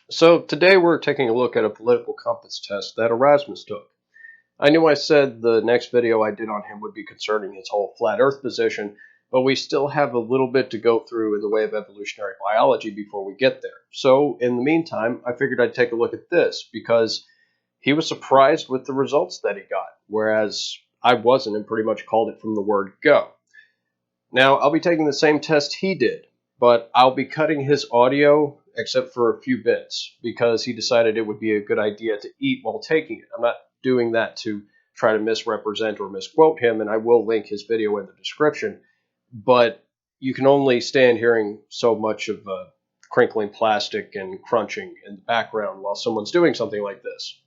So today we're taking a look at a political compass test that Erasmus took. I knew I said the next video I did on him would be concerning his whole flat earth position, but we still have a little bit to go through in the way of evolutionary biology before we get there. So in the meantime, I figured I'd take a look at this because he was surprised with the results that he got, whereas I wasn't and pretty much called it from the word go. Now, I'll be taking the same test he did, but I'll be cutting his audio except for a few bits because he decided it would be a good idea to eat while taking it. I'm not doing that to try to misrepresent or misquote him, and I will link his video in the description, but you can only stand hearing so much of crinkling plastic and crunching in the background while someone's doing something like this.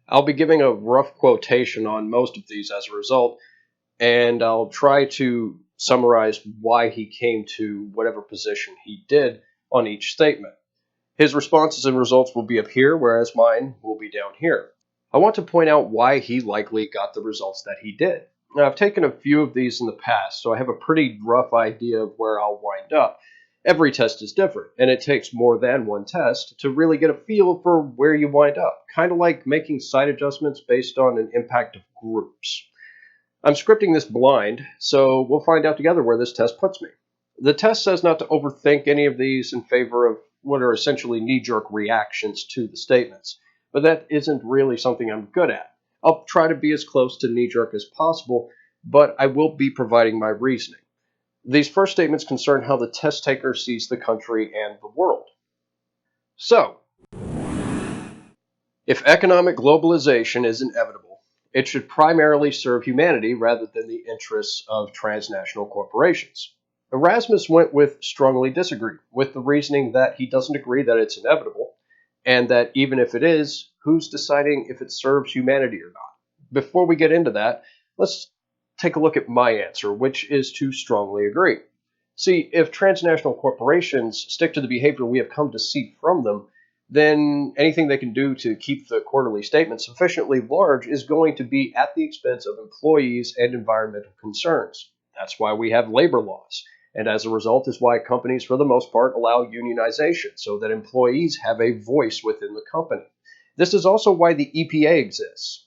I'll be giving a rough quotation on most of these as a result, and I'll try to summarize why he came to whatever position he did on each statement. His responses and results will be up here, whereas mine will be down here. I want to point out why he likely got the results that he did. Now, I've taken a few of these in the past, so I have a pretty rough idea of where I'll wind up. Every test is different, and it takes more than one test to really get a feel for where you wind up, kind of like making site adjustments based on an impact of groups. I'm scripting this blind, so we'll find out together where this test puts me. The test says not to overthink any of these in favor of what are essentially knee-jerk reactions to the statements, but that isn't really something I'm good at. I'll try to be as close to knee-jerk as possible, but I will be providing my reasoning. These first statements concern how the test taker sees the country and the world. So, if economic globalization is inevitable, it should primarily serve humanity rather than the interests of transnational corporations. Erasmus went with strongly disagree, with the reasoning that he doesn't agree that it's inevitable, and that even if it is, who's deciding if it serves humanity or not? Before we get into that, let's take a look at my answer, which is to strongly agree. See, if transnational corporations stick to the behavior we have come to see from them, then anything they can do to keep the quarterly statement sufficiently large is going to be at the expense of employees and environmental concerns. That's why we have labor laws. And as a result is why companies, for the most part, allow unionization so that employees have a voice within the company. This is also why the EPA exists.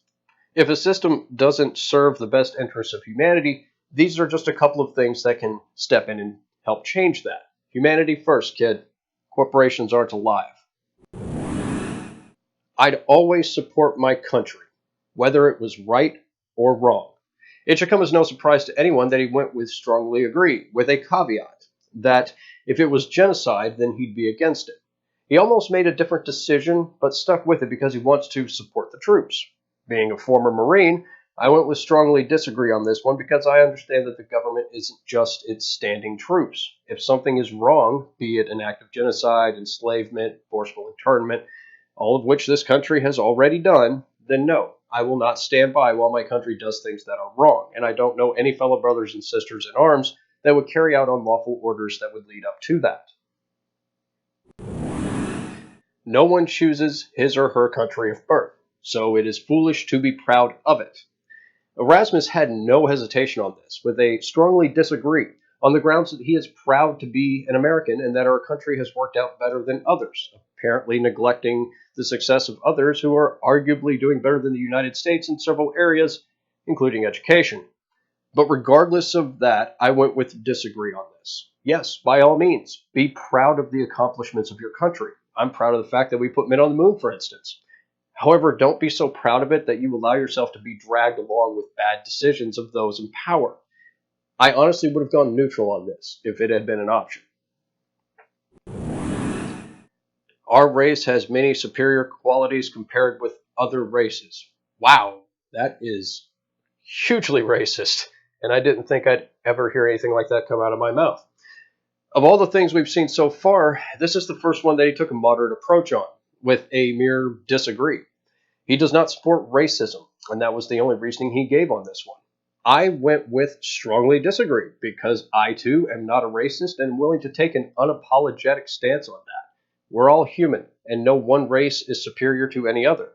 If a system doesn't serve the best interests of humanity, these are just a couple of things that can step in and help change that. Humanity first, kid. Corporations aren't alive. I'd always support my country, whether it was right or wrong. It should come as no surprise to anyone that he went with strongly agree, with a caveat that if it was genocide, then he'd be against it. He almost made a different decision, but stuck with it because he wants to support the troops. Being a former Marine, I went with strongly disagree on this one because I understand that the government isn't just its standing troops. If something is wrong, be it an act of genocide, enslavement, forceful internment, all of which this country has already done, then no, I will not stand by while my country does things that are wrong, and I don't know any fellow brothers and sisters in arms that would carry out unlawful orders that would lead up to that. No one chooses his or her country of birth, so it is foolish to be proud of it. Erasmus had no hesitation on this, with a strongly disagree, on the grounds that he is proud to be an American and that our country has worked out better than others, apparently neglecting the success of others who are arguably doing better than the United States in several areas, including education. But regardless of that, I went with disagree on this. Yes, by all means, be proud of the accomplishments of your country. I'm proud of the fact that we put men on the moon, for instance. However, don't be so proud of it that you allow yourself to be dragged along with bad decisions of those in power. I honestly would have gone neutral on this if it had been an option. Our race has many superior qualities compared with other races. Wow, that is hugely racist, and I didn't think I'd ever hear anything like that come out of my mouth. Of all the things we've seen so far, this is the first one that he took a moderate approach on, with a mere disagree. He does not support racism, and that was the only reasoning he gave on this one. I went with strongly disagree because I too am not a racist and willing to take an unapologetic stance on that. We're all human, and no one race is superior to any other.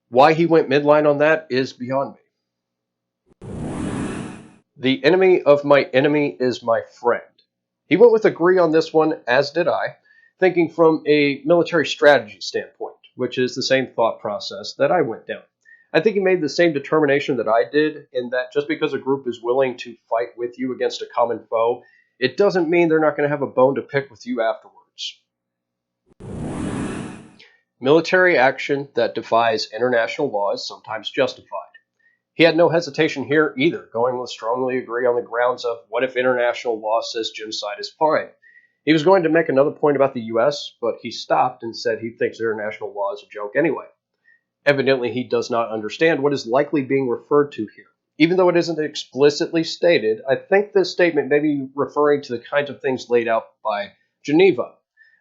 Why he went midline on that is beyond me. The enemy of my enemy is my friend. He went with agree on this one, as did I. thinking from a military strategy standpoint, which is the same thought process that I went down. I think he made the same determination that I did, in that just because a group is willing to fight with you against a common foe, it doesn't mean they're not going to have a bone to pick with you afterwards. Military action that defies international law is sometimes justified. He had no hesitation here either, going with strongly agree on the grounds of what if international law says genocide is fine. He was going to make another point about the US, but he stopped and said he thinks international law is a joke anyway. Evidently, he does not understand what is likely being referred to here. Even though it isn't explicitly stated, I think this statement may be referring to the kinds of things laid out by Geneva.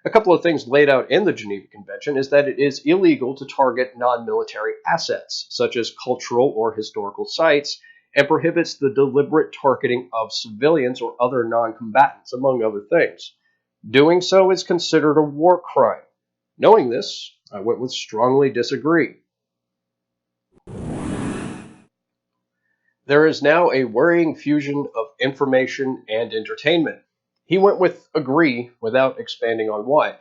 A couple of things laid out in the Geneva Convention is that it is illegal to target non-military assets, such as cultural or historical sites, and prohibits the deliberate targeting of civilians or other non-combatants, among other things. Doing so is considered a war crime. Knowing this, I went with strongly disagree. There is now a worrying fusion of information and entertainment. He went with agree without expanding on why.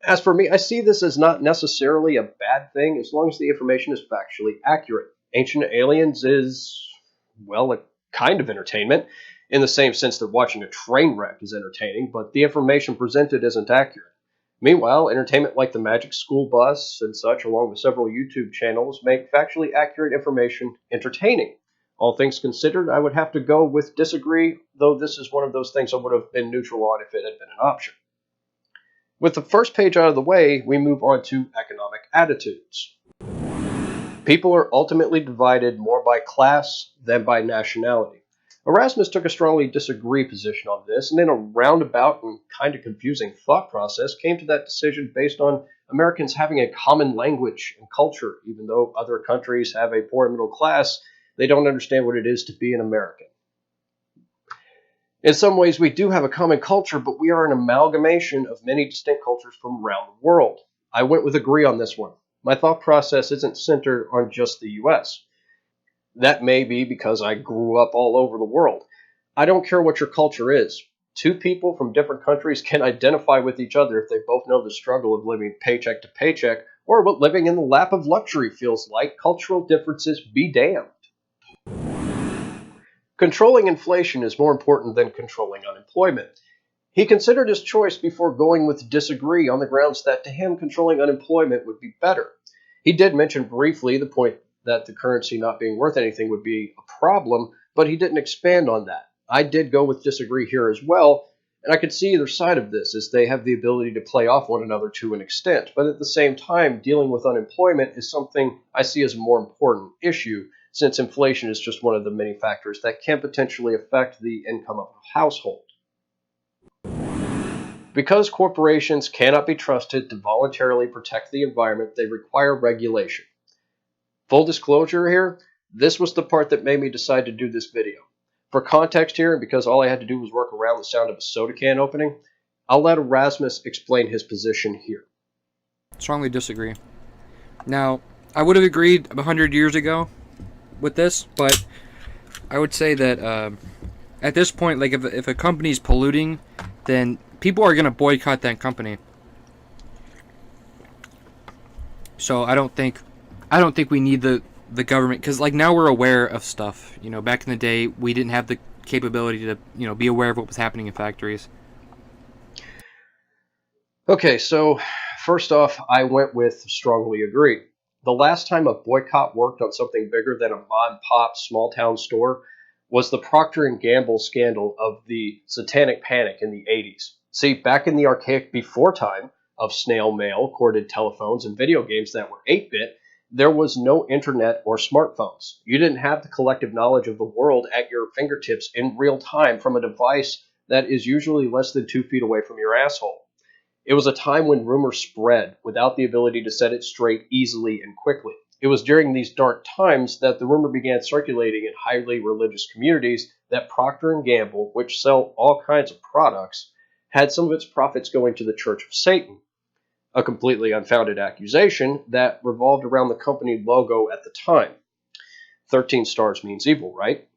As for me, I see this as not necessarily a bad thing as long as the information is factually accurate. Ancient Aliens is, well, a kind of entertainment, in the same sense that watching a train wreck is entertaining, but the information presented isn't accurate. Meanwhile, entertainment like the Magic School Bus and such, along with several YouTube channels, make factually accurate information entertaining. All things considered, I would have to go with disagree, though this is one of those things I would have been neutral on if it had been an option. With the first page out of the way, we move on to economic attitudes. People are ultimately divided more by class than by nationality. Erasmus took a strongly disagree position on this, and in a roundabout and kind of confusing thought process, came to that decision based on Americans having a common language and culture. Even though other countries have a poor middle class, they don't understand what it is to be an American. In some ways, we do have a common culture, but we are an amalgamation of many distinct cultures from around the world. I went with agree on this one. My thought process isn't centered on just the US. That may be because I grew up all over the world. I don't care what your culture is. Two people from different countries can identify with each other if they both know the struggle of living paycheck to paycheck, or what living in the lap of luxury feels like. Cultural differences be damned. Controlling inflation is more important than controlling unemployment. He considered his choice before going with disagree on the grounds that to him controlling unemployment would be better. He did mention briefly the point that the currency not being worth anything would be a problem, but he didn't expand on that. I did go with disagree here as well, and I could see either side of this, as they have the ability to play off one another to an extent. But at the same time, dealing with unemployment is something I see as a more important issue, since inflation is just one of the many factors that can potentially affect the income of a household. Because corporations cannot be trusted to voluntarily protect the environment, they require regulation. Full disclosure here, this was the part that made me decide to do this video. For context here, and because all I had to do was work around the sound of a soda can opening, I'll let Erasmus explain his position here. Strongly disagree. Now, I would have agreed 100 years ago with this, but I would say that at this point, like if a company's polluting, then people are going to boycott that company. So I don't think we need the government, because like now we're aware of stuff. You know, back in the day we didn't have the capability to be aware of what was happening in factories. Okay, so first off, I went with strongly agree. The last time a boycott worked on something bigger than a mom-and-pop small-town store was the Procter & Gamble scandal of the Satanic Panic in the 80s. See, back in the archaic before time of snail mail, corded telephones, and video games that were 8-bit, there was no internet or smartphones. You didn't have the collective knowledge of the world at your fingertips in real time from a device that is usually less than 2 feet away from your asshole. It was a time when rumors spread without the ability to set it straight easily and quickly. It was during these dark times that the rumor began circulating in highly religious communities that Procter & Gamble, which sell all kinds of products, had some of its profits going to the Church of Satan. A completely unfounded accusation that revolved around the company logo at the time. 13 stars means evil, right?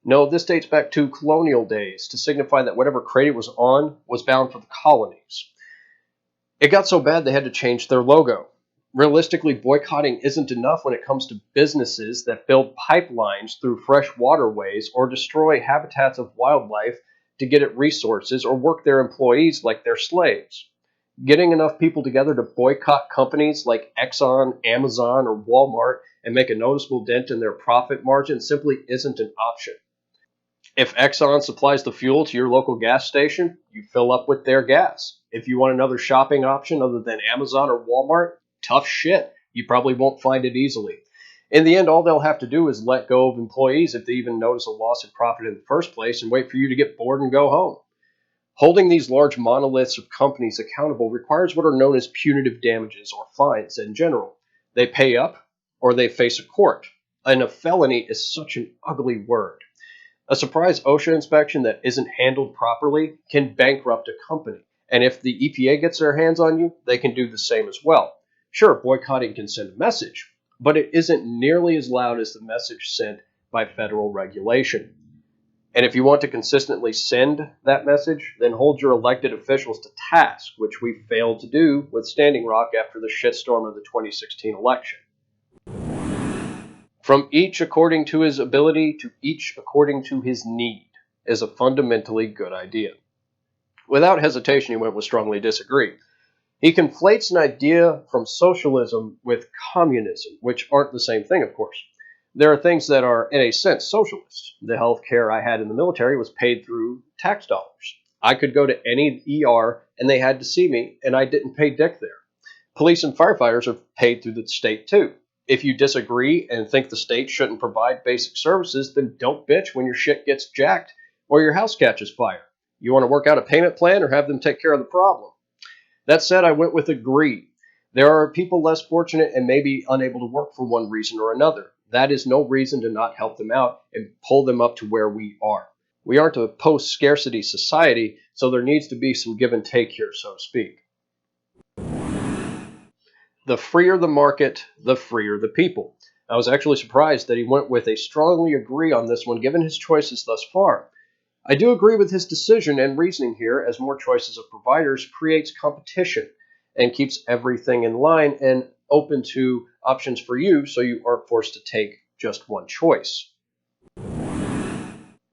No, this dates back to colonial days to signify that whatever crate it was on was bound for the colonies. It got so bad they had to change their logo. Realistically, boycotting isn't enough when it comes to businesses that build pipelines through fresh waterways or destroy habitats of wildlife to get at resources or work their employees like they're slaves. Getting enough people together to boycott companies like Exxon, Amazon, or Walmart and make a noticeable dent in their profit margin simply isn't an option. If Exxon supplies the fuel to your local gas station, you fill up with their gas. If you want another shopping option other than Amazon or Walmart, tough shit. You probably won't find it easily. In the end, all they'll have to do is let go of employees if they even notice a loss in profit in the first place and wait for you to get bored and go home. Holding these large monoliths of companies accountable requires what are known as punitive damages or fines in general. They pay up or they face a court. And a felony is such an ugly word. A surprise OSHA inspection that isn't handled properly can bankrupt a company. And if the EPA gets their hands on you, they can do the same as well. Sure, boycotting can send a message, but it isn't nearly as loud as the message sent by federal regulation. And if you want to consistently send that message, then hold your elected officials to task, which we failed to do with Standing Rock after the shitstorm of the 2016 election. From each according to his ability to each according to his need is a fundamentally good idea. Without hesitation, he went with strongly disagree. He conflates an idea from socialism with communism, which aren't the same thing, of course. There are things that are, in a sense, socialist. The health care I had in the military was paid through tax dollars. I could go to any ER and they had to see me, and I didn't pay dick there. Police and firefighters are paid through the state too. If you disagree and think the state shouldn't provide basic services, then don't bitch when your shit gets jacked or your house catches fire. You want to work out a payment plan or have them take care of the problem? That said, I went with agree. There are people less fortunate and maybe unable to work for one reason or another. That is no reason to not help them out and pull them up to where we are. We aren't a post-scarcity society, so there needs to be some give and take here, so to speak. The freer the market, the freer the people. I was actually surprised that he went with a strongly agree on this one, given his choices thus far. I do agree with his decision and reasoning here, as more choices of providers creates competition and keeps everything in line and open to options for you so you aren't forced to take just one choice.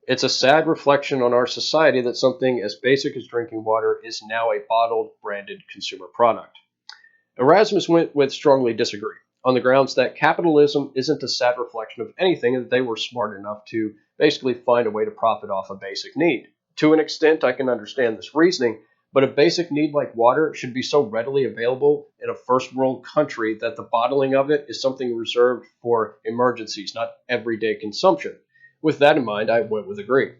It's a sad reflection on our society that something as basic as drinking water is now a bottled, branded consumer product. Erasmus went with strongly disagree, on the grounds that capitalism isn't a sad reflection of anything and that they were smart enough to basically find a way to profit off a basic need. To an extent, I can understand this reasoning, but a basic need like water should be so readily available in a first world country that the bottling of it is something reserved for emergencies, not everyday consumption. With that in mind, I went with agree.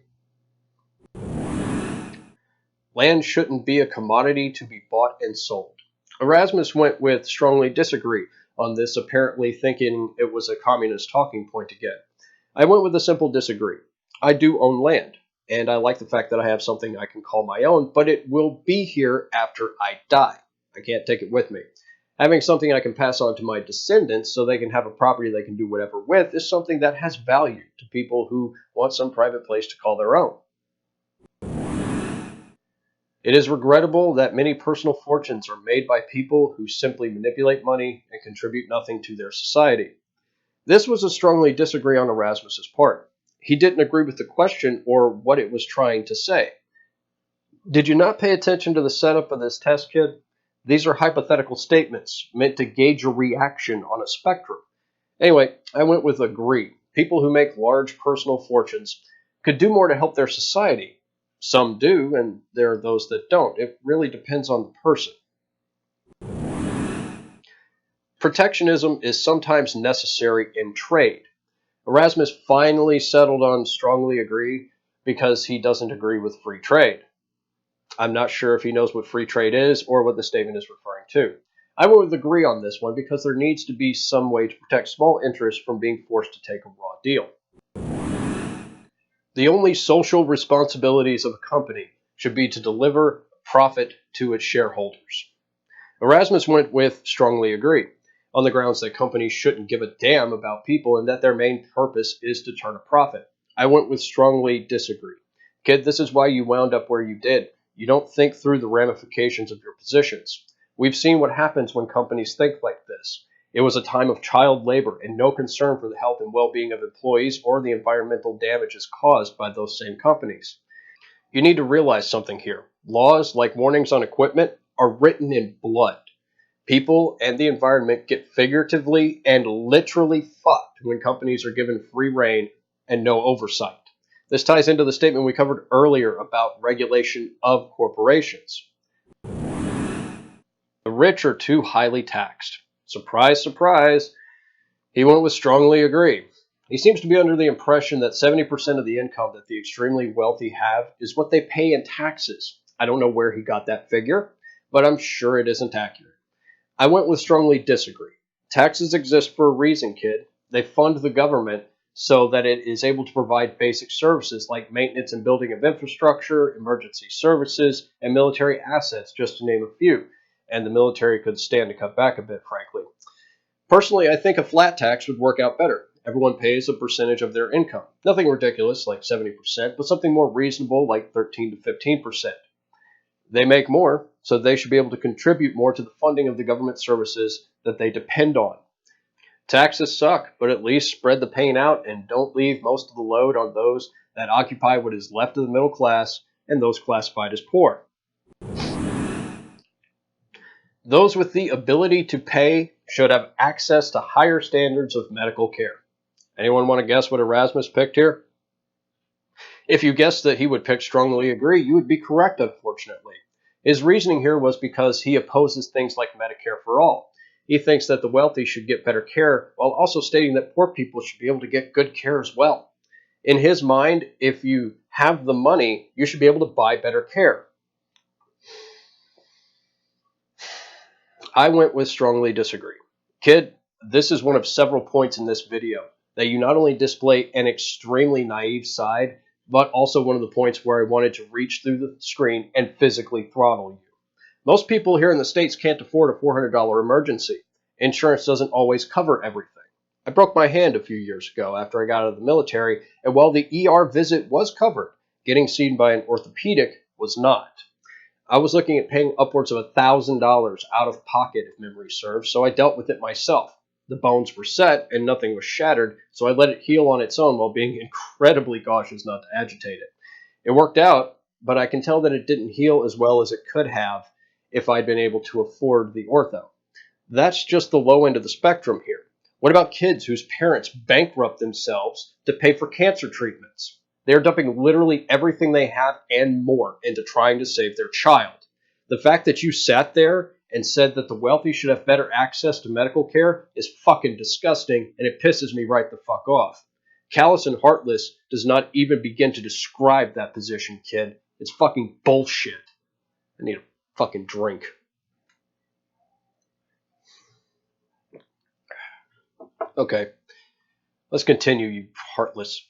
Land shouldn't be a commodity to be bought and sold. Erasmus went with strongly disagree on this, apparently thinking it was a communist talking point again. I went with a simple disagree. I do own land, and I like the fact that I have something I can call my own, but it will be here after I die. I can't take it with me. Having something I can pass on to my descendants so they can have a property they can do whatever with is something that has value to people who want some private place to call their own. It is regrettable that many personal fortunes are made by people who simply manipulate money and contribute nothing to their society. This was a strongly disagree on Erasmus's part. He didn't agree with the question or what it was trying to say. Did you not pay attention to the setup of this test, kid? These are hypothetical statements meant to gauge your reaction on a spectrum. Anyway, I went with agree. People who make large personal fortunes could do more to help their society. Some do, and there are those that don't. It really depends on the person. Protectionism is sometimes necessary in trade. Erasmus finally settled on strongly agree because he doesn't agree with free trade. I'm not sure if he knows what free trade is or what the statement is referring to. I would agree on this one because there needs to be some way to protect small interests from being forced to take a raw deal. The only social responsibilities of a company should be to deliver profit to its shareholders. Erasmus went with strongly agree, on the grounds that companies shouldn't give a damn about people and that their main purpose is to turn a profit. I went with strongly disagree. Kid, this is why you wound up where you did. You don't think through the ramifications of your positions. We've seen what happens when companies think like this. It was a time of child labor and no concern for the health and well-being of employees or the environmental damages caused by those same companies. You need to realize something here. Laws, like warnings on equipment, are written in blood. People and the environment get figuratively and literally fucked when companies are given free rein and no oversight. This ties into the statement we covered earlier about regulation of corporations. The rich are too highly taxed. Surprise, surprise. He went with strongly agree. He seems to be under the impression that 70% of the income that the extremely wealthy have is what they pay in taxes. I don't know where he got that figure, but I'm sure it isn't accurate. I went with strongly disagree. Taxes exist for a reason, kid. They fund the government so that it is able to provide basic services like maintenance and building of infrastructure, emergency services, and military assets, just to name a few. And the military could stand to cut back a bit, frankly. Personally, I think a flat tax would work out better. Everyone pays a percentage of their income. Nothing ridiculous like 70%, but something more reasonable like 13 to 15%. They make more, so they should be able to contribute more to the funding of the government services that they depend on. Taxes suck, but at least spread the pain out and don't leave most of the load on those that occupy what is left of the middle class and those classified as poor. Those with the ability to pay should have access to higher standards of medical care. Anyone want to guess what Erasmus picked here? If you guessed that he would pick strongly agree, you would be correct, unfortunately. His reasoning here was because he opposes things like Medicare for all. He thinks that the wealthy should get better care, while also stating that poor people should be able to get good care as well. In his mind, if you have the money, you should be able to buy better care. I went with strongly disagree. Kid, this is one of several points in this video that you not only display an extremely naive side, but also one of the points where I wanted to reach through the screen and physically throttle you. Most people here in the States can't afford a $400 emergency. Insurance doesn't always cover everything. I broke my hand a few years ago after I got out of the military, and while the ER visit was covered, getting seen by an orthopedic was not. I was looking at paying upwards of $1,000 out of pocket, if memory serves, so I dealt with it myself. The bones were set and nothing was shattered, so I let it heal on its own while being incredibly cautious not to agitate it. It worked out, but I can tell that it didn't heal as well as it could have if I'd been able to afford the ortho. That's just the low end of the spectrum here. What about kids whose parents bankrupt themselves to pay for cancer treatments? They are dumping literally everything they have and more into trying to save their child. The fact that you sat there and said that the wealthy should have better access to medical care is fucking disgusting, and it pisses me right the fuck off. Callous and heartless does not even begin to describe that position, kid. It's fucking bullshit. I need a fucking drink. Okay, let's continue, you heartless.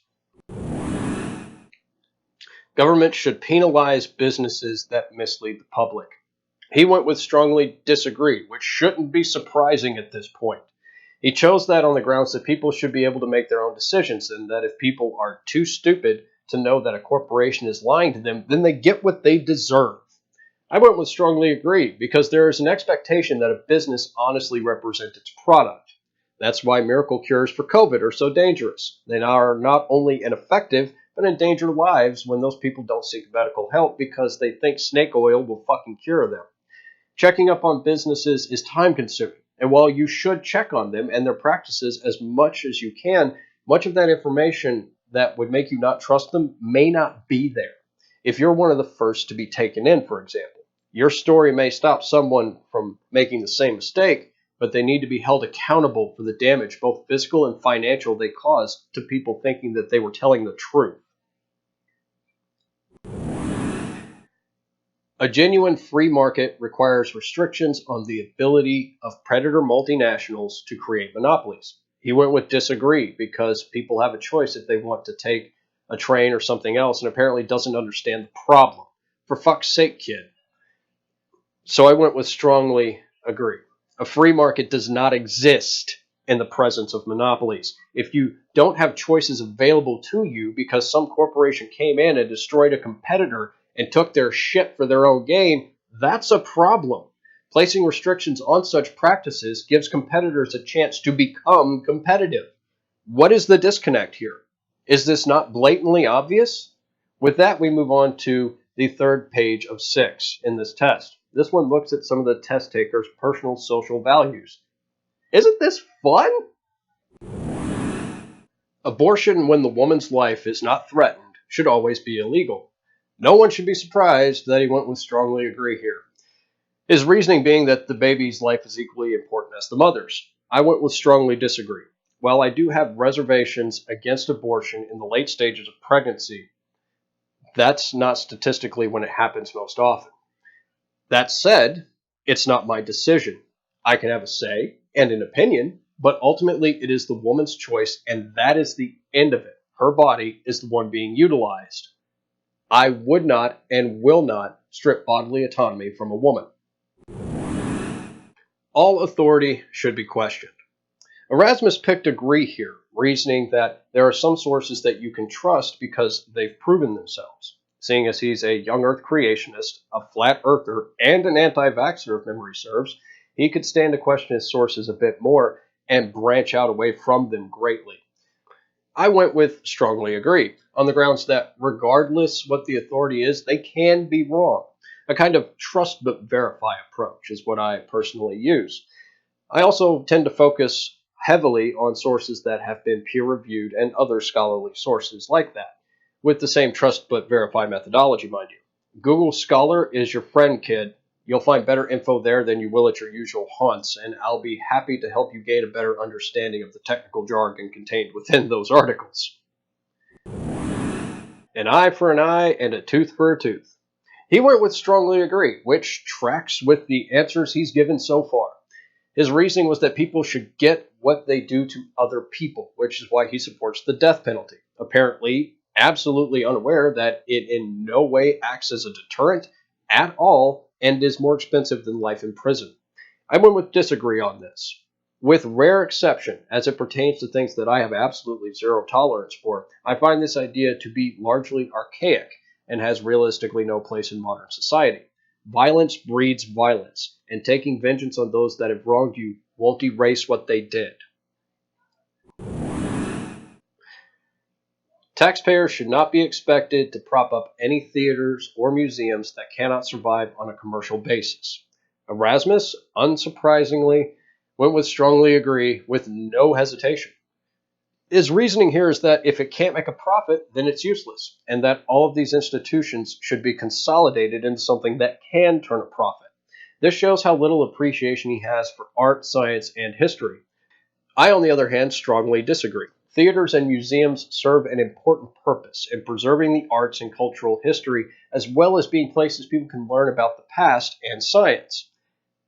Government should penalize businesses that mislead the public. He went with strongly disagree, which shouldn't be surprising at this point. He chose that on the grounds that people should be able to make their own decisions, and that if people are too stupid to know that a corporation is lying to them, then they get what they deserve. I went with strongly agree because there is an expectation that a business honestly represent its product. That's why miracle cures for COVID are so dangerous. They are not only ineffective, but endanger lives when those people don't seek medical help because they think snake oil will fucking cure them. Checking up on businesses is time consuming, and while you should check on them and their practices as much as you can, much of that information that would make you not trust them may not be there. If you're one of the first to be taken in, for example, your story may stop someone from making the same mistake, but they need to be held accountable for the damage, both physical and financial, they caused to people thinking that they were telling the truth. A genuine free market requires restrictions on the ability of predator multinationals to create monopolies. He went with disagree because people have a choice if they want to take a train or something else and apparently doesn't understand the problem. For fuck's sake, kid. So I went with strongly agree. A free market does not exist in the presence of monopolies. If you don't have choices available to you because some corporation came in and destroyed a competitor and took their shit for their own gain, that's a problem. Placing restrictions on such practices gives competitors a chance to become competitive. What is the disconnect here? Is this not blatantly obvious? With that, we move on to the third page of 6 in this test. This one looks at some of the test takers' personal social values. Isn't this fun? Abortion, when the woman's life is not threatened, should always be illegal. No one should be surprised that he went with strongly agree here. His reasoning being that the baby's life is equally important as the mother's. I went with strongly disagree. While I do have reservations against abortion in the late stages of pregnancy, that's not statistically when it happens most often. That said, it's not my decision. I can have a say and an opinion, but ultimately it is the woman's choice, and that is the end of it. Her body is the one being utilized. I would not and will not strip bodily autonomy from a woman. All authority should be questioned. Erasmus picked agree here, reasoning that there are some sources that you can trust because they've proven themselves. Seeing as he's a young earth creationist, a flat earther, and an anti-vaxxer if memory serves, he could stand to question his sources a bit more and branch out away from them greatly. I went with strongly agree, on the grounds that regardless what the authority is, they can be wrong. A kind of trust but verify approach is what I personally use. I also tend to focus heavily on sources that have been peer-reviewed and other scholarly sources like that, with the same trust but verify methodology, mind you. Google Scholar is your friend, kid. You'll find better info there than you will at your usual haunts, and I'll be happy to help you gain a better understanding of the technical jargon contained within those articles. An eye for an eye and a tooth for a tooth. He went with strongly agree, which tracks with the answers he's given so far. His reasoning was that people should get what they do to other people, which is why he supports the death penalty, apparently absolutely unaware that it in no way acts as a deterrent at all and is more expensive than life in prison. I went with disagree on this. With rare exception, as it pertains to things that I have absolutely zero tolerance for, I find this idea to be largely archaic and has realistically no place in modern society. Violence breeds violence, and taking vengeance on those that have wronged you won't erase what they did. Taxpayers should not be expected to prop up any theaters or museums that cannot survive on a commercial basis. Erasmus, unsurprisingly, went with strongly agree with no hesitation. His reasoning here is that if it can't make a profit, then it's useless, and that all of these institutions should be consolidated into something that can turn a profit. This shows how little appreciation he has for art, science, and history. I, on the other hand, strongly disagree. Theaters and museums serve an important purpose in preserving the arts and cultural history, as well as being places people can learn about the past and science.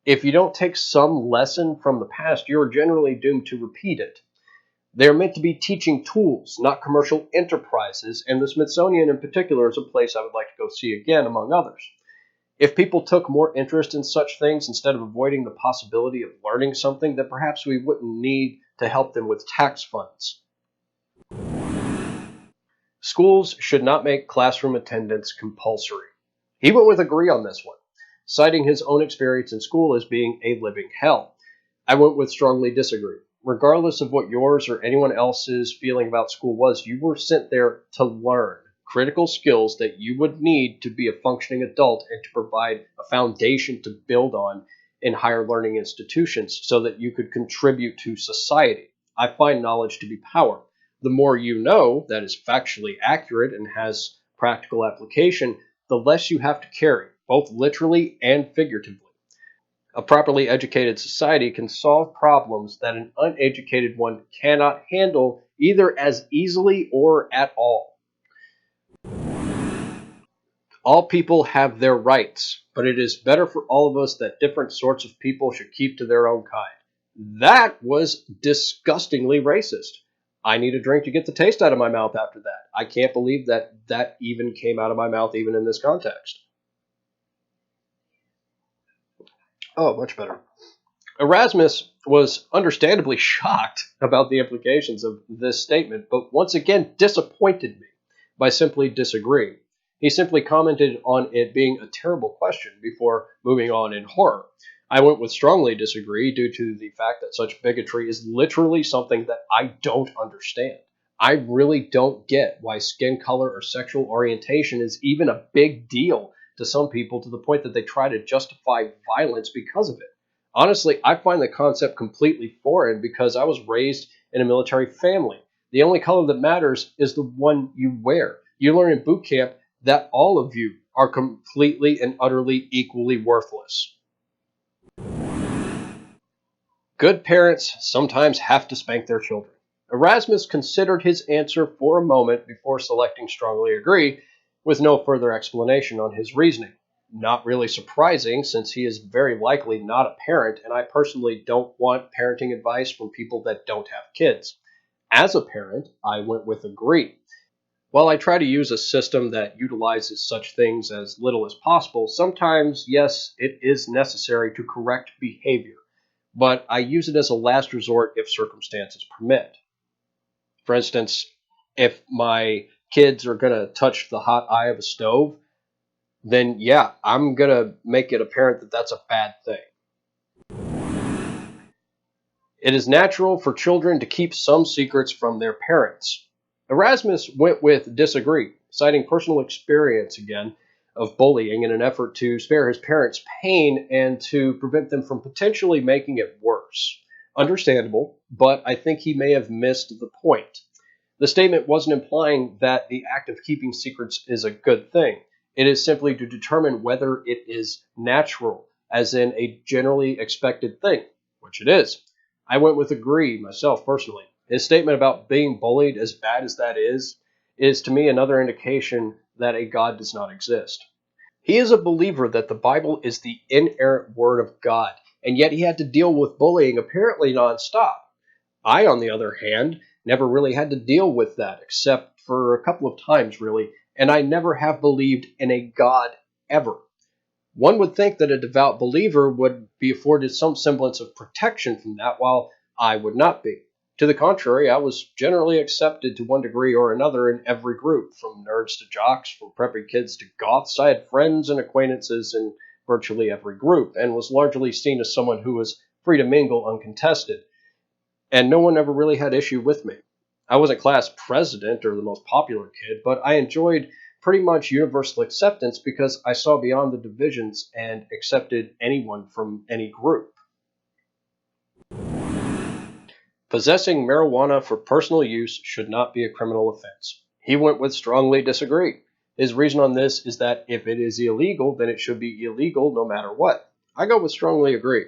If you don't take some lesson from the past, you're generally doomed to repeat it. They are meant to be teaching tools, not commercial enterprises, and the Smithsonian in particular is a place I would like to go see again, among others. If people took more interest in such things instead of avoiding the possibility of learning something, then perhaps we wouldn't need to help them with tax funds. Schools should not make classroom attendance compulsory. He went with agree on this one, citing his own experience in school as being a living hell. I went with strongly disagree. Regardless of what yours or anyone else's feeling about school was, you were sent there to learn critical skills that you would need to be a functioning adult and to provide a foundation to build on in higher learning institutions so that you could contribute to society. I find knowledge to be power. The more you know that is factually accurate and has practical application, the less you have to carry, both literally and figuratively. A properly educated society can solve problems that an uneducated one cannot handle either as easily or at all. All people have their rights, but it is better for all of us that different sorts of people should keep to their own kind. That was disgustingly racist. I need a drink to get the taste out of my mouth after that. I can't believe that that even came out of my mouth even in this context. Oh, much better. Erasmus was understandably shocked about the implications of this statement, but once again disappointed me by simply disagreeing. He simply commented on it being a terrible question before moving on in horror. I went with strongly disagree due to the fact that such bigotry is literally something that I don't understand. I really don't get why skin color or sexual orientation is even a big deal to some people to the point that they try to justify violence because of it. Honestly, I find the concept completely foreign because I was raised in a military family. The only color that matters is the one you wear. You learn in boot camp that all of you are completely and utterly equally worthless. Good parents sometimes have to spank their children. Erasmus considered his answer for a moment before selecting strongly agree, with no further explanation on his reasoning. Not really surprising, since he is very likely not a parent, and I personally don't want parenting advice from people that don't have kids. As a parent, I went with agree. While I try to use a system that utilizes such things as little as possible, sometimes, yes, it is necessary to correct behavior, but I use it as a last resort if circumstances permit. For instance, if my kids are going to touch the hot eye of a stove, then yeah, I'm going to make it apparent that that's a bad thing. It is natural for children to keep some secrets from their parents. Erasmus went with disagree, citing personal experience again of bullying in an effort to spare his parents pain and to prevent them from potentially making it worse. Understandable, but I think he may have missed the point. The statement wasn't implying that the act of keeping secrets is a good thing. It is simply to determine whether it is natural, as in a generally expected thing, which it is. I went with agree myself personally. His statement about being bullied, as bad as that is to me another indication that a God does not exist. He is a believer that the Bible is the inerrant word of God, and yet he had to deal with bullying apparently nonstop. I, on the other hand, never really had to deal with that, except for a couple of times, really, and I never have believed in a God ever. One would think that a devout believer would be afforded some semblance of protection from that, while I would not be. To the contrary, I was generally accepted to one degree or another in every group, from nerds to jocks, from preppy kids to goths. I had friends and acquaintances in virtually every group, and was largely seen as someone who was free to mingle uncontested, and no one ever really had issue with me. I wasn't class president or the most popular kid, but I enjoyed pretty much universal acceptance because I saw beyond the divisions and accepted anyone from any group. Possessing marijuana for personal use should not be a criminal offense. He went with strongly disagree. His reason on this is that if it is illegal, then it should be illegal no matter what. I go with strongly agree.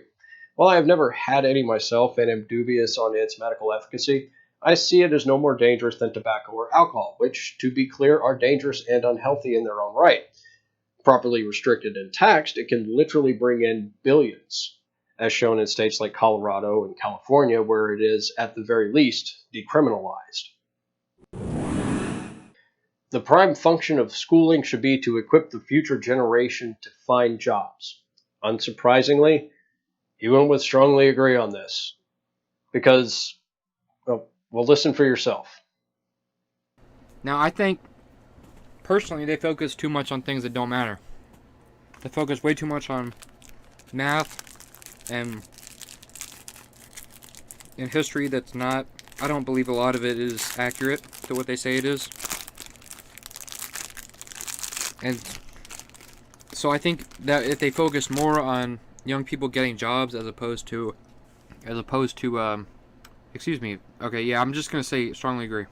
While I have never had any myself and am dubious on its medical efficacy, I see it as no more dangerous than tobacco or alcohol, which, to be clear, are dangerous and unhealthy in their own right. Properly restricted and taxed, it can literally bring in billions, as shown in states like Colorado and California, where it is, at the very least, decriminalized. The prime function of schooling should be to equip the future generation to find jobs. Unsurprisingly, you went with strongly agree on this, because, well, listen for yourself. Now, I think personally they focus too much on things that don't matter. They focus way too much on math and in history that's not. I don't believe a lot of it is accurate to what they say it is. And so I think that if they focus more on young people getting jobs as opposed to excuse me. Okay, yeah, I'm just going to say strongly agree.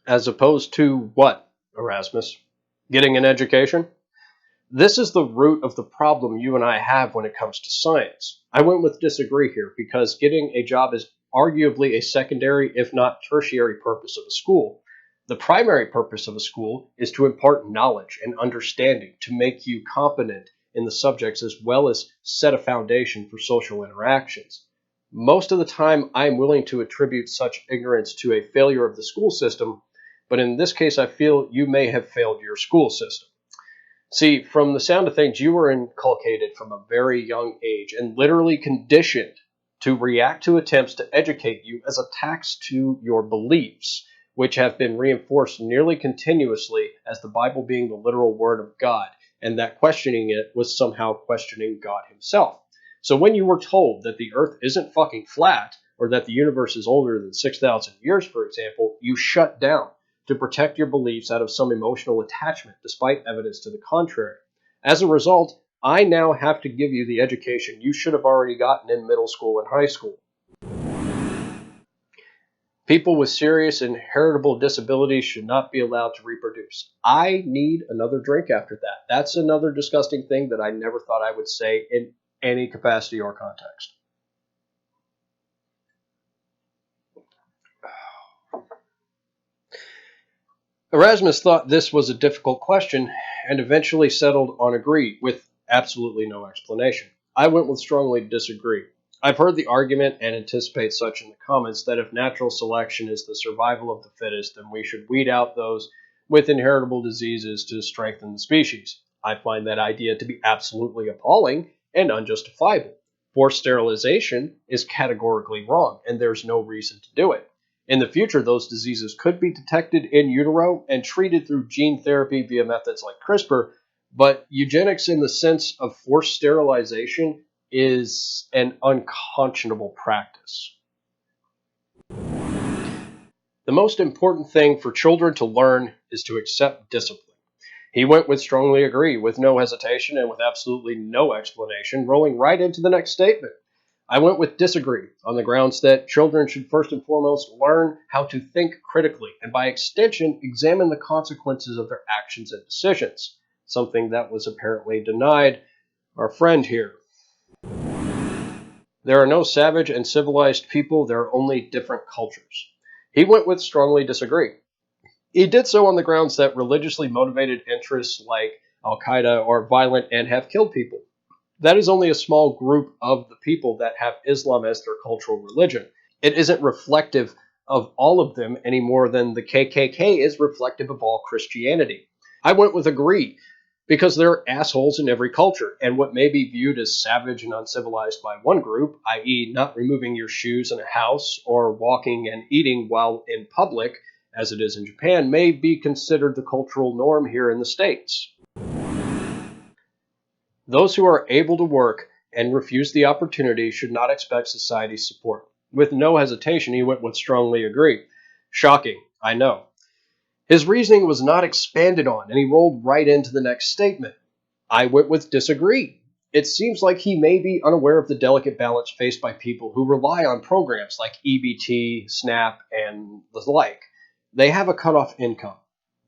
As opposed to what, Erasmus? Getting an education? This is the root of the problem you and I have when it comes to science. I went with disagree here because getting a job is arguably a secondary, if not tertiary, purpose of a school. The primary purpose of a school is to impart knowledge and understanding, to make you competent in the subjects as well as set a foundation for social interactions. Most of the time, I am willing to attribute such ignorance to a failure of the school system, but in this case, I feel you may have failed your school system. See, from the sound of things, you were inculcated from a very young age and literally conditioned to react to attempts to educate you as attacks to your beliefs, which have been reinforced nearly continuously as the Bible being the literal Word of God. and that questioning it was somehow questioning God himself. So when you were told that the earth isn't fucking flat, or that the universe is older than 6,000 years, for example, you shut down to protect your beliefs out of some emotional attachment, despite evidence to the contrary. As a result, I now have to give you the education you should have already gotten in middle school and high school. People with serious inheritable disabilities should not be allowed to reproduce. I need another drink after that. That's another disgusting thing that I never thought I would say in any capacity or context. Erasmus thought this was a difficult question and eventually settled on agree with absolutely no explanation. I went with strongly disagree. I've heard the argument and anticipate such in the comments that if natural selection is the survival of the fittest, then we should weed out those with inheritable diseases to strengthen the species. I find that idea to be absolutely appalling and unjustifiable. Forced sterilization is categorically wrong, and there's no reason to do it. In the future, those diseases could be detected in utero and treated through gene therapy via methods like CRISPR, but eugenics in the sense of forced sterilization is an unconscionable practice. The most important thing for children to learn is to accept discipline. He went with strongly agree, with no hesitation and with absolutely no explanation, rolling right into the next statement. I went with disagree on the grounds that children should first and foremost learn how to think critically and by extension examine the consequences of their actions and decisions, something that was apparently denied our friend here. There are no savage and civilized people, there are only different cultures. He went with strongly disagree. He did so on the grounds that religiously motivated interests like Al Qaeda are violent and have killed people. That is only a small group of the people that have Islam as their cultural religion. It isn't reflective of all of them any more than the KKK is reflective of all Christianity. I went with agree because there are assholes in every culture, and what may be viewed as savage and uncivilized by one group, i.e., not removing your shoes in a house or walking and eating while in public, as it is in Japan, may be considered the cultural norm here in the States. Those who are able to work and refuse the opportunity should not expect society's support. With no hesitation, he went with strongly agree. Shocking, I know. His reasoning was not expanded on, and he rolled right into the next statement. I went with disagree. It seems like he may be unaware of the delicate balance faced by people who rely on programs like EBT, SNAP, and the like. They have a cutoff income.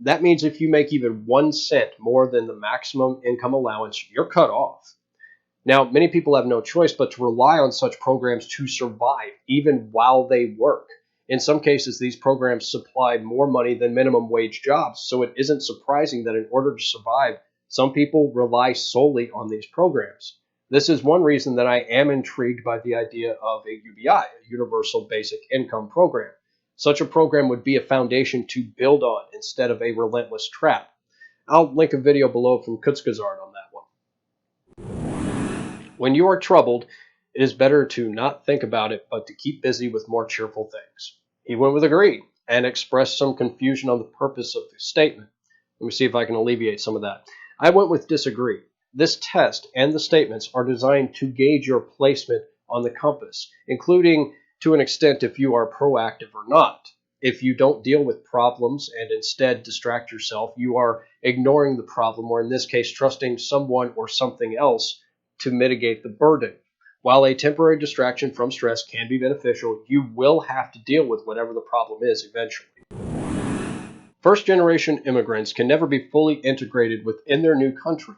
That means if you make even 1 cent more than the maximum income allowance, you're cut off. Now, many people have no choice but to rely on such programs to survive, even while they work. In some cases, these programs supply more money than minimum wage jobs, so it isn't surprising that in order to survive, some people rely solely on these programs. This is one reason that I am intrigued by the idea of a UBI, a Universal Basic Income Program. Such a program would be a foundation to build on instead of a relentless trap. I'll link a video below from Kutzkazard on that one. When you are troubled, it is better to not think about it, but to keep busy with more cheerful things. He went with agree and expressed some confusion on the purpose of the statement. Let me see if I can alleviate some of that. I went with disagree. This test and the statements are designed to gauge your placement on the compass, including to an extent if you are proactive or not. If you don't deal with problems and instead distract yourself, you are ignoring the problem, or in this case, trusting someone or something else to mitigate the burden. While a temporary distraction from stress can be beneficial, you will have to deal with whatever the problem is eventually. First-generation immigrants can never be fully integrated within their new country.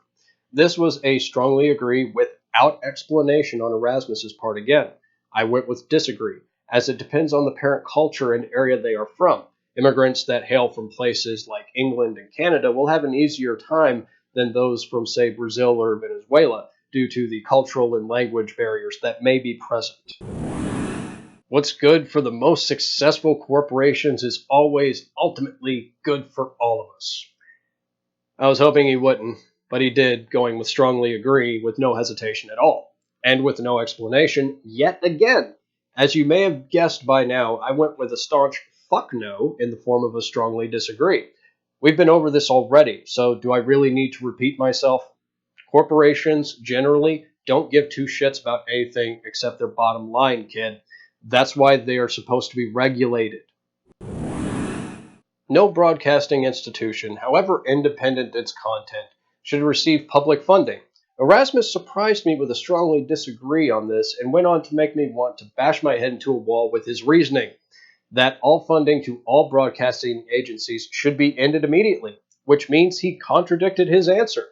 This was a strongly agree without explanation on Erasmus's part again. I went with disagree, as it depends on the parent culture and area they are from. Immigrants that hail from places like England and Canada will have an easier time than those from, say, Brazil or Venezuela, due to the cultural and language barriers that may be present. What's good for the most successful corporations is always ultimately good for all of us. I was hoping he wouldn't, but he did, going with strongly agree with no hesitation at all, and with no explanation yet again. As you may have guessed by now, I went with a staunch fuck no in the form of a strongly disagree. We've been over this already, so do I really need to repeat myself? Corporations generally don't give two shits about anything except their bottom line, kid. That's why they are supposed to be regulated. No broadcasting institution, however independent its content, should receive public funding. Erasmus surprised me with a strongly disagree on this and went on to make me want to bash my head into a wall with his reasoning that all funding to all broadcasting agencies should be ended immediately, which means he contradicted his answer.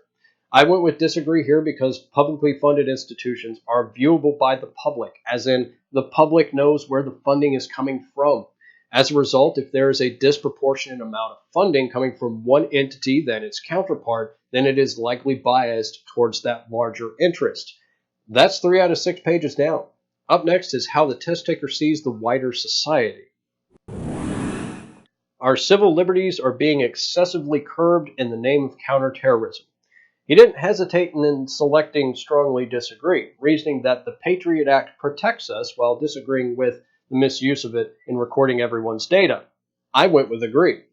I went with disagree here because publicly funded institutions are viewable by the public, as in the public knows where the funding is coming from. As a result, if there is a disproportionate amount of funding coming from one entity than its counterpart, then it is likely biased towards that larger interest. That's 3 out of 6 pages down. Up next is how the test taker sees the wider society. Our civil liberties are being excessively curbed in the name of counterterrorism. He didn't hesitate in selecting strongly disagree, reasoning that the Patriot Act protects us while disagreeing with the misuse of it in recording everyone's data. I went with agree.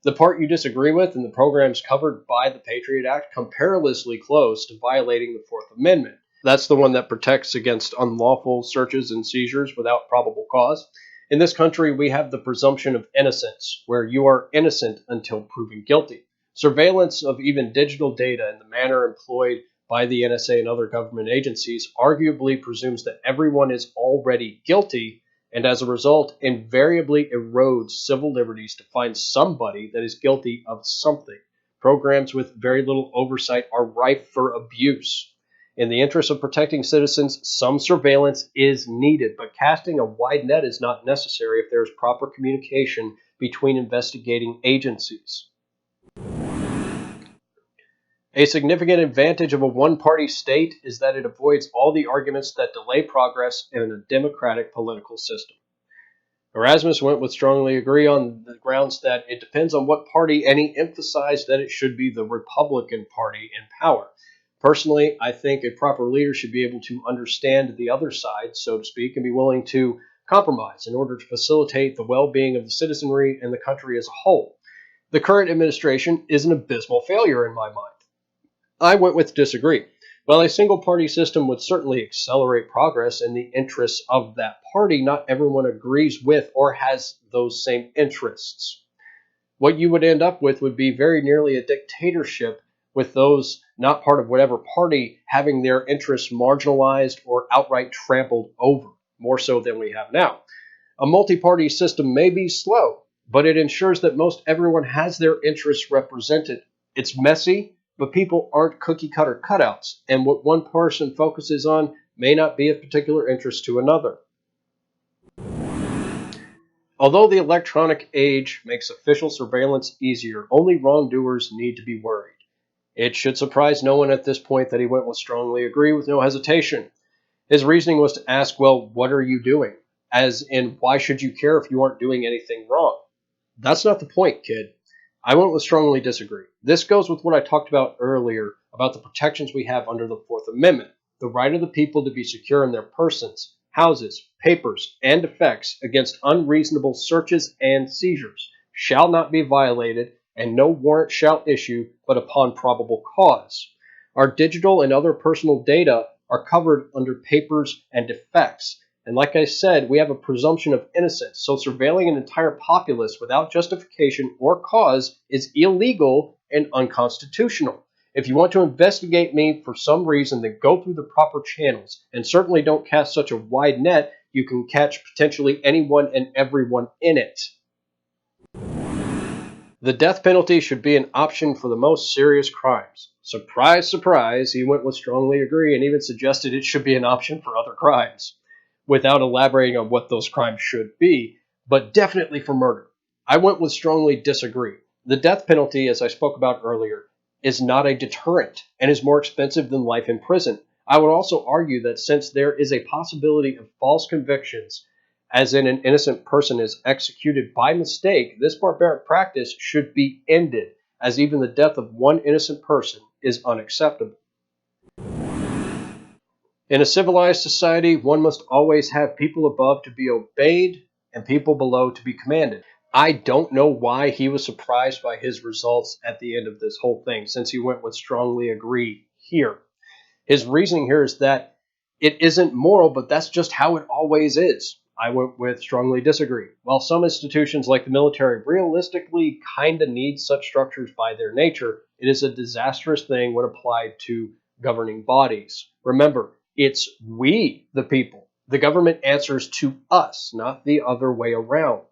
The part you disagree with and the programs covered by the Patriot Act come perilously close to violating the Fourth Amendment. That's the one that protects against unlawful searches and seizures without probable cause. In this country, we have the presumption of innocence, where you are innocent until proven guilty. Surveillance of even digital data in the manner employed by the NSA and other government agencies arguably presumes that everyone is already guilty, and as a result, invariably erodes civil liberties to find somebody that is guilty of something. Programs with very little oversight are rife for abuse. In the interest of protecting citizens, some surveillance is needed, but casting a wide net is not necessary if there is proper communication between investigating agencies. A significant advantage of a one-party state is that it avoids all the arguments that delay progress in a democratic political system. Erasmus went with strongly agree on the grounds that it depends on what party, and he emphasized that it should be the Republican Party in power. Personally, I think a proper leader should be able to understand the other side, so to speak, and be willing to compromise in order to facilitate the well-being of the citizenry and the country as a whole. The current administration is an abysmal failure in my mind. I went with disagree. While a single-party system would certainly accelerate progress in the interests of that party, not everyone agrees with or has those same interests. What you would end up with would be very nearly a dictatorship, with those not part of whatever party having their interests marginalized or outright trampled over, more so than we have now. A multi-party system may be slow, but it ensures that most everyone has their interests represented. It's messy, but people aren't cookie-cutter cutouts, and what one person focuses on may not be of particular interest to another. Although the electronic age makes official surveillance easier, only wrongdoers need to be worried. It should surprise no one at this point that he went with strongly agree with no hesitation. His reasoning was to ask, well, what are you doing? As in, why should you care if you aren't doing anything wrong? That's not the point, kid. I went with strongly disagree. This goes with what I talked about earlier about the protections we have under the Fourth Amendment. The right of the people to be secure in their persons, houses, papers, and effects against unreasonable searches and seizures shall not be violated, and no warrant shall issue but upon probable cause. Our digital and other personal data are covered under papers and effects. And like I said, we have a presumption of innocence, so surveilling an entire populace without justification or cause is illegal and unconstitutional. If you want to investigate me for some reason, then go through the proper channels, and certainly don't cast such a wide net you can catch potentially anyone and everyone in it. The death penalty should be an option for the most serious crimes. Surprise, surprise, he went with strongly agree and even suggested it should be an option for other crimes, without elaborating on what those crimes should be, but definitely for murder. I went with strongly disagree. The death penalty, as I spoke about earlier, is not a deterrent and is more expensive than life in prison. I would also argue that since there is a possibility of false convictions, as in an innocent person is executed by mistake, this barbaric practice should be ended, as even the death of one innocent person is unacceptable. In a civilized society, one must always have people above to be obeyed and people below to be commanded. I don't know why he was surprised by his results at the end of this whole thing, since he went with strongly agree here. His reasoning here is that it isn't moral, but that's just how it always is. I went with strongly disagree. While some institutions like the military realistically kind of need such structures by their nature, it is a disastrous thing when applied to governing bodies. Remember, it's we, the people. The government answers to us, not the other way around.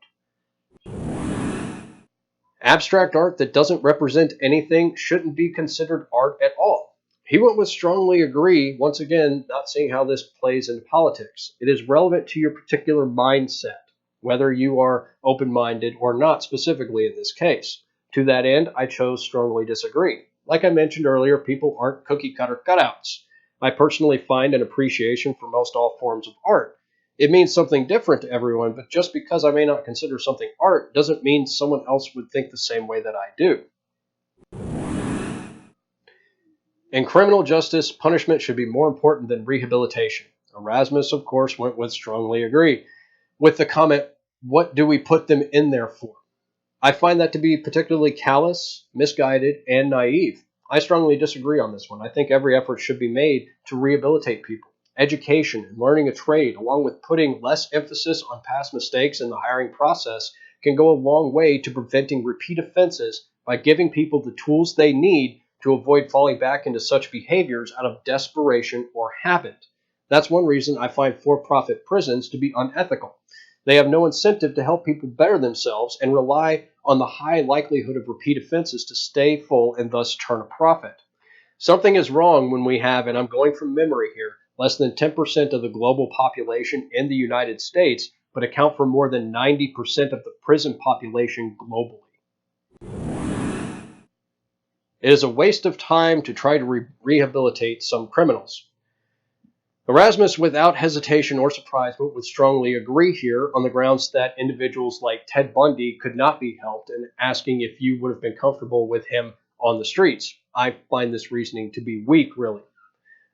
Abstract art that doesn't represent anything shouldn't be considered art at all. He went with strongly agree, once again, not seeing how this plays into politics. It is relevant to your particular mindset, whether you are open minded or not, specifically in this case. To that end, I chose strongly disagree. Like I mentioned earlier, people aren't cookie cutter cutouts. I personally find an appreciation for most all forms of art. It means something different to everyone, but just because I may not consider something art doesn't mean someone else would think the same way that I do. In criminal justice, punishment should be more important than rehabilitation. Erasmus, of course, went with strongly agree, with the comment, what do we put them in there for? I find that to be particularly callous, misguided, and naive. I strongly disagree on this one. I think every effort should be made to rehabilitate people. Education and learning a trade, along with putting less emphasis on past mistakes in the hiring process, can go a long way to preventing repeat offenses by giving people the tools they need to avoid falling back into such behaviors out of desperation or habit. That's one reason I find for profit prisons to be unethical. They have no incentive to help people better themselves and rely on the high likelihood of repeat offenses to stay full and thus turn a profit. Something is wrong when we have, and I'm going from memory here, less than 10% of the global population in the United States, but account for more than 90% of the prison population globally. It is a waste of time to try to rehabilitate some criminals. Erasmus, without hesitation or surprise, would strongly agree here on the grounds that individuals like Ted Bundy could not be helped, and asking if you would have been comfortable with him on the streets. I find this reasoning to be weak, really.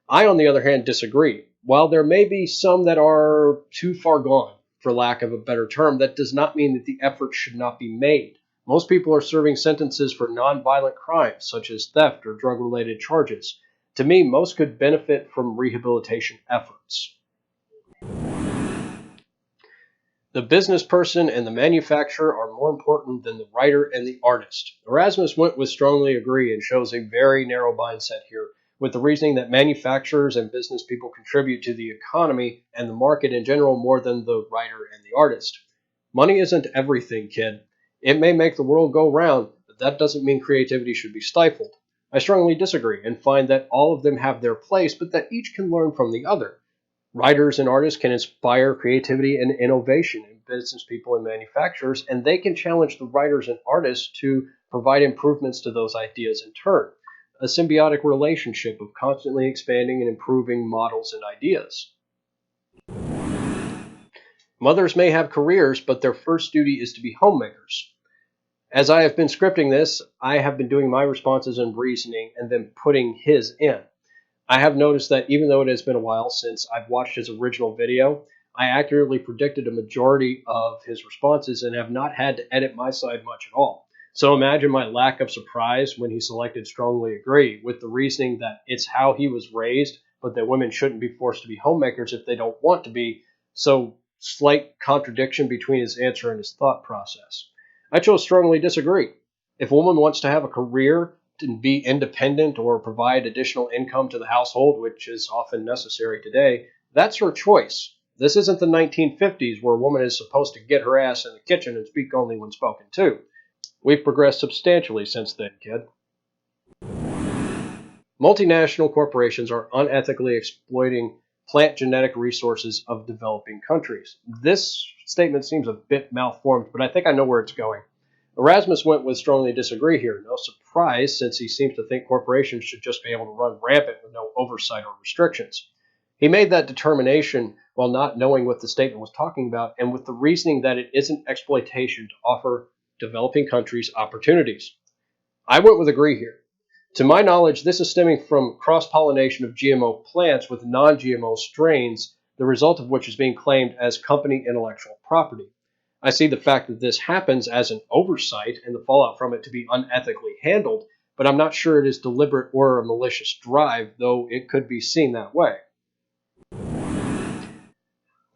I, on the other hand, disagree. While there may be some that are too far gone, for lack of a better term, that does not mean that the effort should not be made. Most people are serving sentences for nonviolent crimes, such as theft or drug related charges. To me, most could benefit from rehabilitation efforts. The business person and the manufacturer are more important than the writer and the artist. Erasmus went with strongly agree and shows a very narrow mindset here, with the reasoning that manufacturers and business people contribute to the economy and the market in general more than the writer and the artist. Money isn't everything, kid. It may make the world go round, but that doesn't mean creativity should be stifled. I strongly disagree and find that all of them have their place, but that each can learn from the other. Writers and artists can inspire creativity and innovation in business people and manufacturers, and they can challenge the writers and artists to provide improvements to those ideas in turn. A symbiotic relationship of constantly expanding and improving models and ideas. Mothers may have careers, but their first duty is to be homemakers. As I have been scripting this, I have been doing my responses and reasoning and then putting his in. I have noticed that even though it has been a while since I've watched his original video, I accurately predicted a majority of his responses and have not had to edit my side much at all. So imagine my lack of surprise when he selected strongly agree, with the reasoning that it's how he was raised, but that women shouldn't be forced to be homemakers if they don't want to be. So slight contradiction between his answer and his thought process. I chose strongly disagree. If a woman wants to have a career, to be independent or provide additional income to the household, which is often necessary today, that's her choice. This isn't the 1950s where a woman is supposed to get her ass in the kitchen and speak only when spoken to. We've progressed substantially since then, kid. Multinational corporations are unethically exploiting plant genetic resources of developing countries. This statement seems a bit malformed, but I think I know where it's going. Erasmus went with strongly disagree here. No surprise, since he seems to think corporations should just be able to run rampant with no oversight or restrictions. He made that determination while not knowing what the statement was talking about, and with the reasoning that it isn't exploitation to offer developing countries opportunities. I went with agree here. To my knowledge, this is stemming from cross-pollination of GMO plants with non-GMO strains, the result of which is being claimed as company intellectual property. I see the fact that this happens as an oversight and the fallout from it to be unethically handled, but I'm not sure it is deliberate or a malicious drive, though it could be seen that way.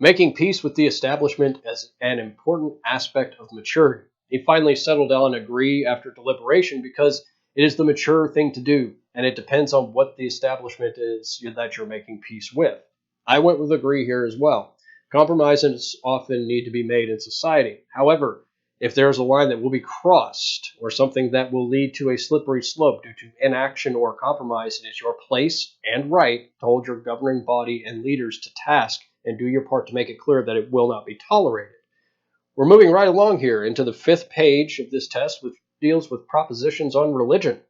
Making peace with the establishment is an important aspect of maturity. He finally settled down and agree after deliberation because it is the mature thing to do, and it depends on what the establishment is that you're making peace with. I went with agree here as well. Compromises often need to be made in society. However, if there is a line that will be crossed or something that will lead to a slippery slope due to inaction or compromise, it is your place and right to hold your governing body and leaders to task and do your part to make it clear that it will not be tolerated. We're moving right along here into the 5th page of this test, which deals with propositions on religion.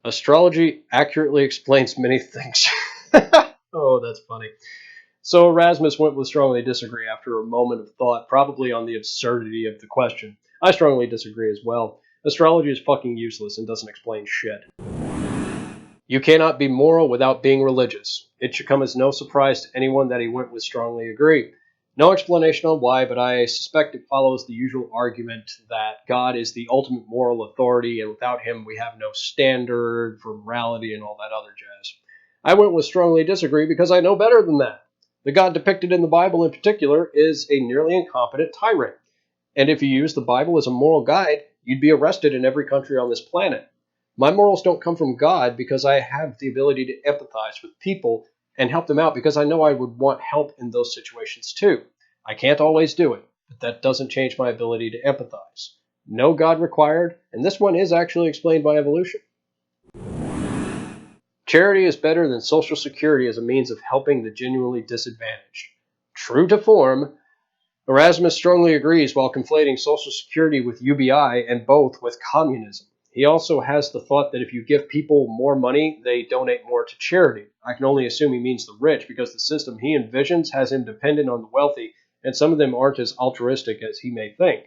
Astrology accurately explains many things. Oh, that's funny. So Erasmus went with strongly disagree after a moment of thought, probably on the absurdity of the question. I strongly disagree as well. Astrology is fucking useless and doesn't explain shit. You cannot be moral without being religious. It should come as no surprise to anyone that he went with strongly agree. No explanation on why, but I suspect it follows the usual argument that God is the ultimate moral authority, and without him we have no standard for morality and all that other jazz. I went with strongly disagree because I know better than that. The God depicted in the Bible in particular is a nearly incompetent tyrant. And if you use the Bible as a moral guide, you'd be arrested in every country on this planet. My morals don't come from God because I have the ability to empathize with people and help them out because I know I would want help in those situations too. I can't always do it, but that doesn't change my ability to empathize. No God required, and this one is actually explained by evolution. Charity is better than Social Security as a means of helping the genuinely disadvantaged. True to form, Erasmus strongly agrees while conflating Social Security with UBI and both with communism. He also has the thought that if you give people more money, they donate more to charity. I can only assume he means the rich because the system he envisions has him dependent on the wealthy, and some of them aren't as altruistic as he may think.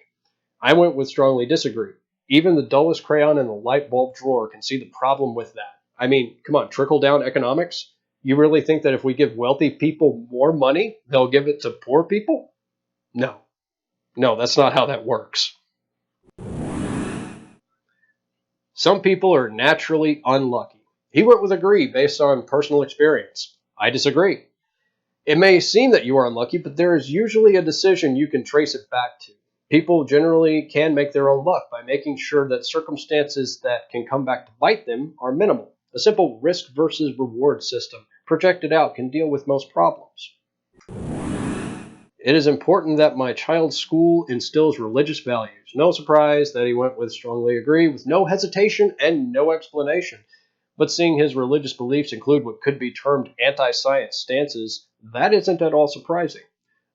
I went with strongly disagree. Even the dullest crayon in the light bulb drawer can see the problem with that. I mean, come on, trickle-down economics? You really think that if we give wealthy people more money, they'll give it to poor people? No. No, that's not how that works. Some people are naturally unlucky. He went with agree based on personal experience. I disagree. It may seem that you are unlucky, but there is usually a decision you can trace it back to. People generally can make their own luck by making sure that circumstances that can come back to bite them are minimal. A simple risk versus reward system projected out can deal with most problems. It is important that my child's school instills religious values. No surprise that he went with strongly agree with no hesitation and no explanation. But seeing his religious beliefs include what could be termed anti-science stances, that isn't at all surprising.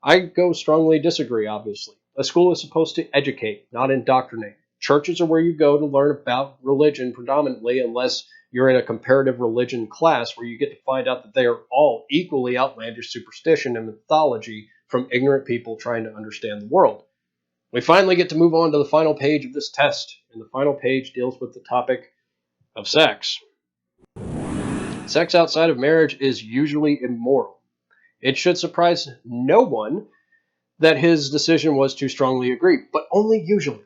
I go strongly disagree, obviously. A school is supposed to educate, not indoctrinate. Churches are where you go to learn about religion predominantly, unless you're in a comparative religion class where you get to find out that they are all equally outlandish superstition and mythology from ignorant people trying to understand the world. We finally get to move on to the final page of this test, and the final page deals with the topic of sex. Sex outside of marriage is usually immoral. It should surprise no one that his decision was to strongly agree, but only usually.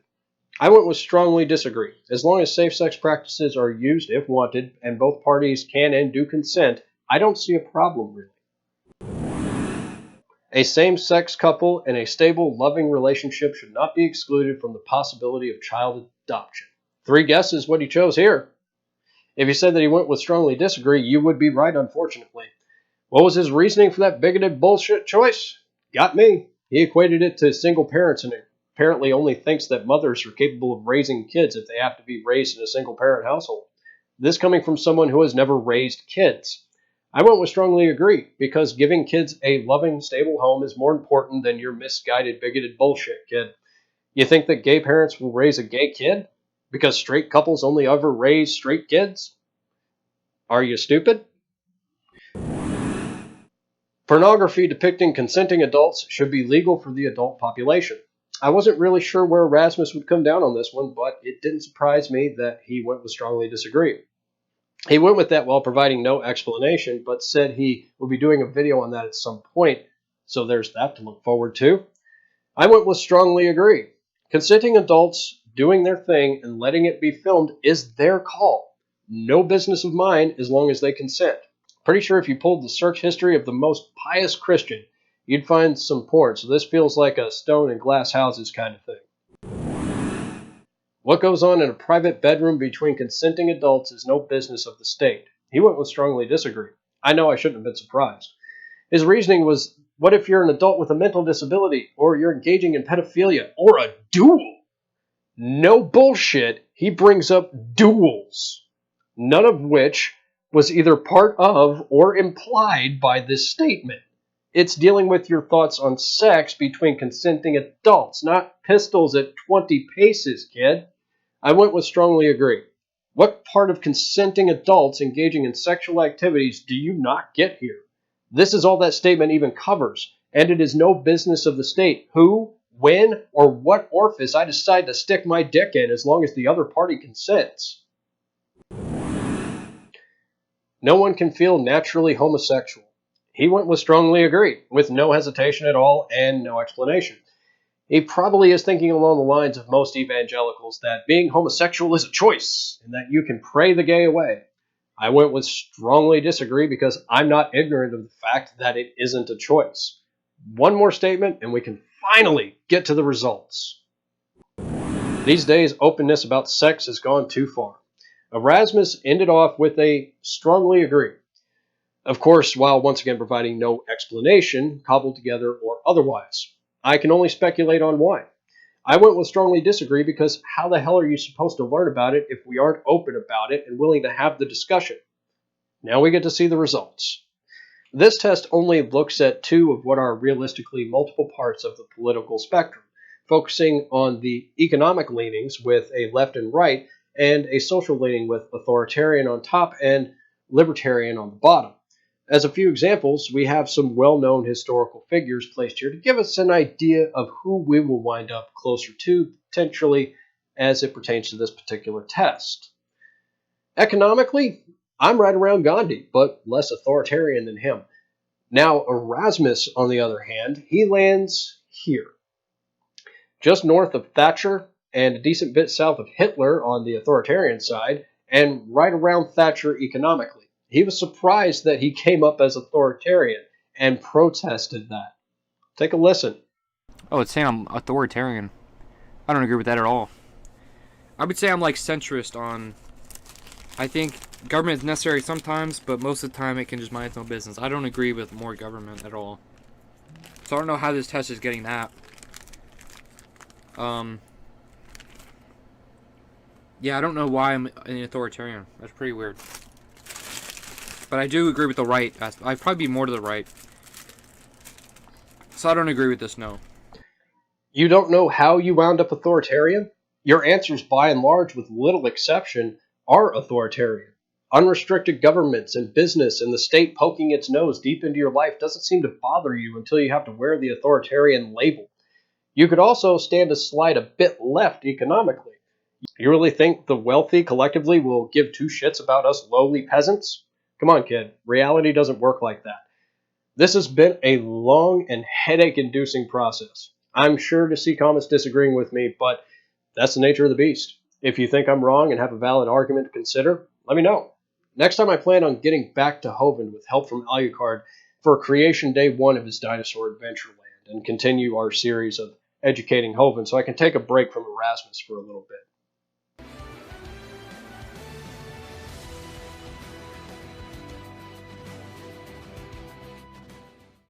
I went with strongly disagree. As long as safe sex practices are used if wanted, and both parties can and do consent, I don't see a problem really. A same-sex couple in a stable, loving relationship should not be excluded from the possibility of child adoption. 3 guesses what he chose here. If he said that he went with strongly disagree, you would be right, unfortunately. What was his reasoning for that bigoted bullshit choice? Got me. He equated it to single parents and apparently only thinks that mothers are capable of raising kids if they have to be raised in a single-parent household. This coming from someone who has never raised kids. I went with strongly agree, because giving kids a loving, stable home is more important than your misguided, bigoted bullshit, kid. You think that gay parents will raise a gay kid? Because straight couples only ever raise straight kids? Are you stupid? Pornography depicting consenting adults should be legal for the adult population. I wasn't really sure where Erasmus would come down on this one, but it didn't surprise me that he went with strongly disagree. He went with that while providing no explanation, but said he will be doing a video on that at some point, so there's that to look forward to. I went with strongly agree. Consenting adults doing their thing and letting it be filmed is their call. No business of mine as long as they consent. Pretty sure if you pulled the search history of the most pious Christian, you'd find some porn, so this feels like a stone and glass houses kind of thing. What goes on in a private bedroom between consenting adults is no business of the state. He went with strongly disagree. I know I shouldn't have been surprised. His reasoning was, what if you're an adult with a mental disability, or you're engaging in pedophilia, or a duel? No bullshit, he brings up duels, none of which was either part of or implied by this statement. It's dealing with your thoughts on sex between consenting adults, not pistols at 20 paces, kid. I went with strongly agree. What part of consenting adults engaging in sexual activities do you not get here? This is all that statement even covers, and it is no business of the state who, when, or what orifice I decide to stick my dick in as long as the other party consents. No one can feel naturally homosexual. He went with strongly agree, with no hesitation at all and no explanation. He probably is thinking along the lines of most evangelicals that being homosexual is a choice and that you can pray the gay away. I went with strongly disagree because I'm not ignorant of the fact that it isn't a choice. One more statement and we can finally get to the results. These days, openness about sex has gone too far. Erasmus ended off with a strongly agree. Of course, while once again providing no explanation, cobbled together or otherwise. I can only speculate on why. I went with strongly disagree because how the hell are you supposed to learn about it if we aren't open about it and willing to have the discussion? Now we get to see the results. This test only looks at two of what are realistically multiple parts of the political spectrum, focusing on the economic leanings with a left and right, and a social leaning with authoritarian on top and libertarian on the bottom. As a few examples, we have some well-known historical figures placed here to give us an idea of who we will wind up closer to, potentially, as it pertains to this particular test. Economically, I'm right around Gandhi, but less authoritarian than him. Now, Erasmus, on the other hand, he lands here, just north of Thatcher and a decent bit south of Hitler on the authoritarian side, and right around Thatcher economically. He was surprised that he came up as authoritarian and protested that. Take a listen. Oh, it's saying I'm authoritarian. I don't agree with that at all. I would say I'm like centrist on. I think government is necessary sometimes, but most of the time it can just mind its own business. I don't agree with more government at all. So I don't know how this test is getting that. Yeah, I don't know why I'm an authoritarian. That's pretty weird. But I do agree with the right. I'd probably be more to the right. So I don't agree with this, no. You don't know how you wound up authoritarian? Your answers, by and large, with little exception, are authoritarian. Unrestricted governments and business and the state poking its nose deep into your life doesn't seem to bother you until you have to wear the authoritarian label. You could also stand to slide a bit left economically. You really think the wealthy collectively will give two shits about us lowly peasants? Come on, kid. Reality doesn't work like that. This has been a long and headache-inducing process. I'm sure to see comments disagreeing with me, but that's the nature of the beast. If you think I'm wrong and have a valid argument to consider, let me know. Next time I plan on getting back to Hovind with help from Alucard for Creation Day 1 of his Dinosaur Adventureland and continue our series of educating Hovind so I can take a break from Erasmus for a little bit.